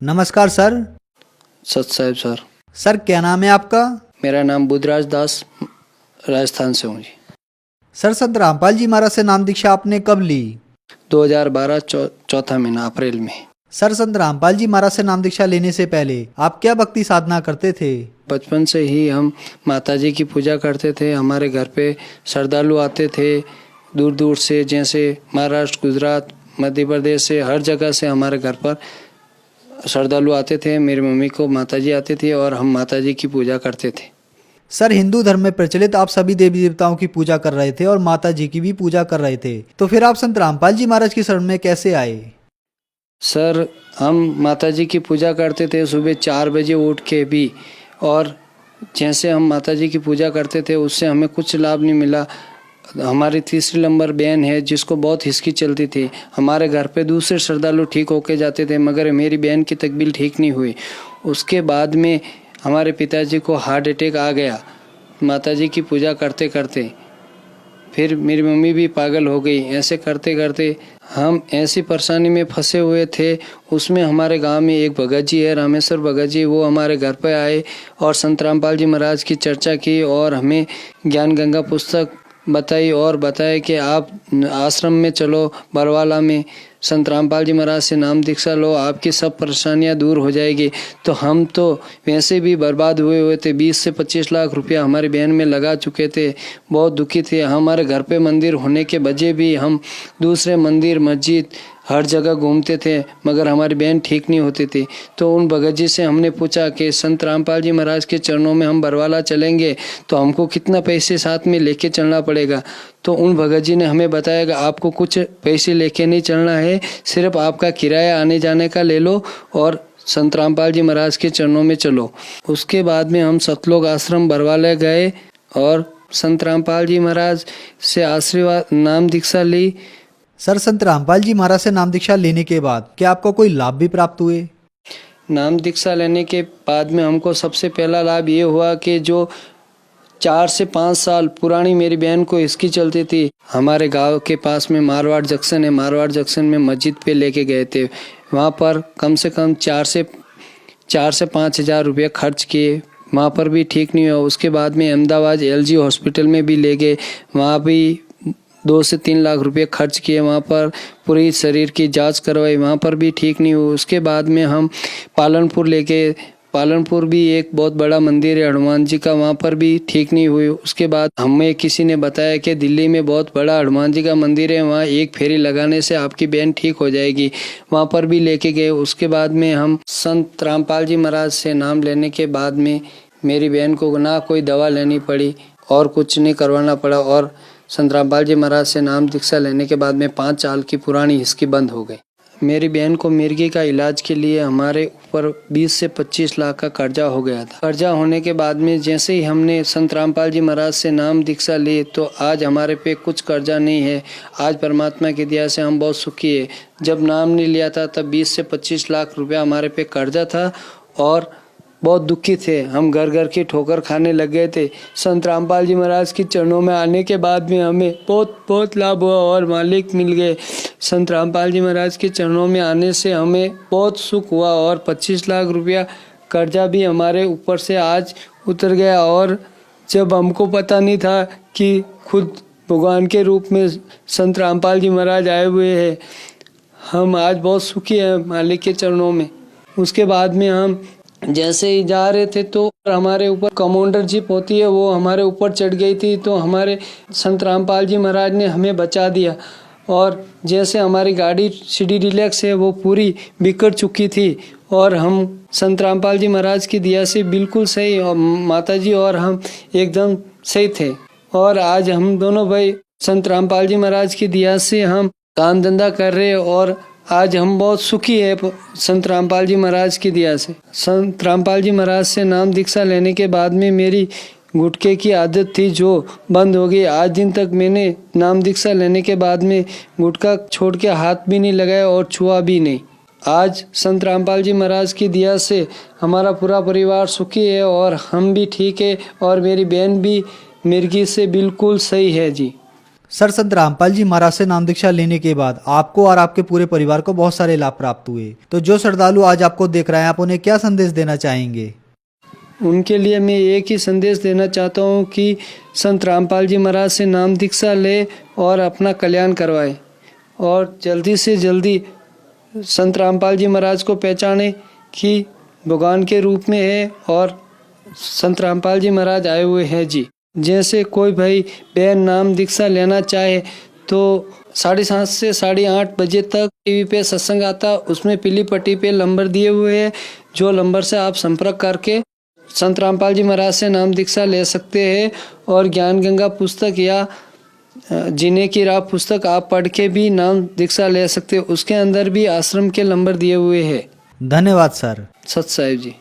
नमस्कार सर। सत Sahib sir. Sir क्या नाम है आपका? मेरा नाम बुधराज दास, राजस्थान से हूँ जी। सर संत रामपाल जी महाराज से नाम दीक्षा आपने कब ली? 2012 चौथा महीना अप्रैल में। सर संत रामपाल जी महाराज से नाम दीक्षा लेने से पहले आप क्या भक्ति साधना करते थे? बचपन से ही हम माता जी की पूजा करते थे। हमारे घर पे श्रद्धालु आते थे दूर दूर से, जैसे महाराष्ट्र, गुजरात, मध्य प्रदेश से, हर जगह से हमारे घर पर श्रद्धालु आते थे। मेरी मम्मी को माता जी आते थे और हम माता जी की पूजा करते थे। सर हिंदू धर्म में प्रचलित आप सभी देवी देवताओं की पूजा कर रहे थे और माता जी की भी पूजा कर रहे थे, तो फिर आप संत रामपाल जी महाराज की शरण में कैसे आए? सर हम माता जी की पूजा करते थे सुबह 4 बजे उठ के भी, और जैसे हम माता जी की पूजा करते थे उससे हमें कुछ लाभ नहीं मिला। हमारी तीसरी नंबर बहन है जिसको बहुत हिचकी चलती थी। हमारे घर पे दूसरे श्रद्धालु ठीक होके जाते थे मगर मेरी बहन की तकमील ठीक नहीं हुई। उसके बाद में हमारे पिताजी को हार्ट अटैक आ गया माता जी की पूजा करते करते। फिर मेरी मम्मी भी पागल हो गई। ऐसे करते करते हम ऐसी परेशानी में फंसे हुए थे। उसमें हमारे गांव में एक भगत जी है, रामेश्वर भगत जी, वो हमारे घर पर आए और संत रामपाल जी महाराज की चर्चा की और हमें ज्ञान गंगा पुस्तक बताई और बताया कि आप आश्रम में चलो, बरवाला में संत रामपाल जी महाराज से नाम दीक्षा लो, आपकी सब परेशानियां दूर हो जाएगी। तो हम तो वैसे भी बर्बाद हुए थे। 20 से 25 लाख रुपया हमारी बहन में लगा चुके थे। बहुत दुखी थे। हमारे घर पे मंदिर होने के वजह भी हम दूसरे मंदिर, मस्जिद, हर जगह घूमते थे मगर हमारी बहन ठीक नहीं होती थी। तो उन भगत जी से हमने पूछा कि संत रामपाल जी महाराज के चरणों में हम बरवाला चलेंगे तो हमको कितना पैसे साथ में लेके चलना पड़ेगा। तो उन भगत जी ने हमें बताया कि आपको कुछ पैसे लेके नहीं चलना है, सिर्फ आपका किराया आने जाने का ले लो और संत रामपाल जी महाराज के चरणों में चलो। उसके बाद में हम सतलोक आश्रम बरवाला गए और संत रामपाल जी महाराज से आशीर्वाद, नाम दीक्षा ली। सर संत रामपाल जी महाराज से नाम दीक्षा लेने के बाद क्या आपको कोई लाभ भी प्राप्त हुए? नाम दीक्षा लेने के बाद में हमको सबसे पहला लाभ ये हुआ कि जो 4 से 5 साल पुरानी मेरी बहन को हिचकी चलती थी, हमारे गांव के पास में मारवाड़ जंक्शन है, मारवाड़ जंक्शन में मस्जिद पे लेके गए थे। वहाँ पर कम से कम 4 से 5 हज़ार रुपये खर्च किए, वहाँ पर भी ठीक नहीं हुआ। उसके बाद में अहमदाबाद LG हॉस्पिटल में भी ले गए, वहाँ भी 2 से 3 लाख रुपए खर्च किए। वहाँ पर पूरी शरीर की जांच करवाई, वहाँ पर भी ठीक नहीं हुआ। उसके बाद में हम पालनपुर लेके, पालनपुर भी एक बहुत बड़ा मंदिर है हनुमान जी का, वहाँ पर भी ठीक नहीं हुई। उसके बाद हमें किसी ने बताया कि दिल्ली में बहुत बड़ा हनुमान जी का मंदिर है, वहाँ एक फेरी लगाने से आपकी बहन ठीक हो जाएगी, वहाँ पर भी लेके गए। उसके बाद में हम संत रामपाल जी महाराज से नाम लेने के बाद में मेरी बहन को ना कोई दवा लेनी पड़ी और कुछ नहीं करवाना पड़ा और संत रामपाल जी महाराज से नाम दीक्षा लेने के बाद में 5 साल की पुरानी हिचकी बंद हो गई। मेरी बहन को मिर्गी का इलाज के लिए हमारे ऊपर 20 से 25 लाख का कर्जा हो गया था। कर्जा होने के बाद में जैसे ही हमने संत रामपाल जी महाराज से नाम दीक्षा ली तो आज हमारे पे कुछ कर्जा नहीं है। आज परमात्मा की दया से हम बहुत सुखी है। जब नाम नहीं लिया था तब 20 से 25 लाख रुपया हमारे पे कर्जा था और बहुत दुखी थे। हम घर घर की ठोकर खाने लग गए थे। संत रामपाल जी महाराज के चरणों में आने के बाद में हमें बहुत लाभ हुआ और मालिक मिल गए। संत रामपाल जी महाराज के चरणों में आने से हमें बहुत सुख हुआ और 25 लाख रुपया कर्जा भी हमारे ऊपर से आज उतर गया। और जब हमको पता नहीं था कि खुद भगवान के रूप में संत रामपाल जी महाराज आए हुए हैं, हम आज बहुत सुखी हैं मालिक के चरणों में। उसके बाद में हम जैसे ही जा रहे थे तो हमारे ऊपर कमांडर जीप होती है, वो हमारे ऊपर चढ़ गई थी, तो हमारे संत रामपाल जी महाराज ने हमें बचा दिया। और जैसे हमारी गाड़ी CD डिलक्स है वो पूरी बिगड़ चुकी थी और हम संत रामपाल जी महाराज की दया से बिल्कुल सही, और माता जी और हम एकदम सही थे। और आज हम दोनों भाई संत रामपाल जी महाराज की दया से हम काम धंधा कर रहे और आज हम बहुत सुखी है संत रामपाल जी महाराज की दया से। संत रामपाल जी महाराज से नाम दीक्षा लेने के बाद में मेरी गुटखे की आदत थी जो बंद हो गई। आज दिन तक मैंने नाम दीक्षा लेने के बाद में गुटखा छोड़ के हाथ भी नहीं लगाया और छुआ भी नहीं। आज संत रामपाल जी महाराज की दया से हमारा पूरा परिवार सुखी है और हम भी ठीक है और मेरी बहन भी मिर्गी से बिल्कुल सही है जी। सर, संत रामपाल जी महाराज से नाम दीक्षा लेने के बाद आपको और आपके पूरे परिवार को बहुत सारे लाभ प्राप्त हुए। तो जो श्रद्धालु आज आपको देख रहे हैं, आप उन्हें क्या संदेश देना चाहेंगे? उनके लिए मैं एक ही संदेश देना चाहता हूँ कि संत रामपाल जी महाराज से नाम दीक्षा ले और अपना कल्याण करवाए और जल्दी से जल्दी संत रामपाल जी महाराज को पहचाने कि भगवान के रूप में है और संत रामपाल जी महाराज आए हुए हैं जी। जैसे कोई भाई बहन नाम दीक्षा लेना चाहे तो 7:30 से 8:30 बजे तक टीवी पे सत्संग आता, उसमें पीली पट्टी पे नंबर दिए हुए हैं, जो नंबर से आप संपर्क करके संत रामपाल जी महाराज से नाम दीक्षा ले सकते हैं। और ज्ञान गंगा पुस्तक या जीने की राह पुस्तक आप पढ़ के भी नाम दीक्षा ले सकते हो, उसके अंदर भी आश्रम के नंबर दिए हुए हैं। धन्यवाद सर। सत साहिब जी।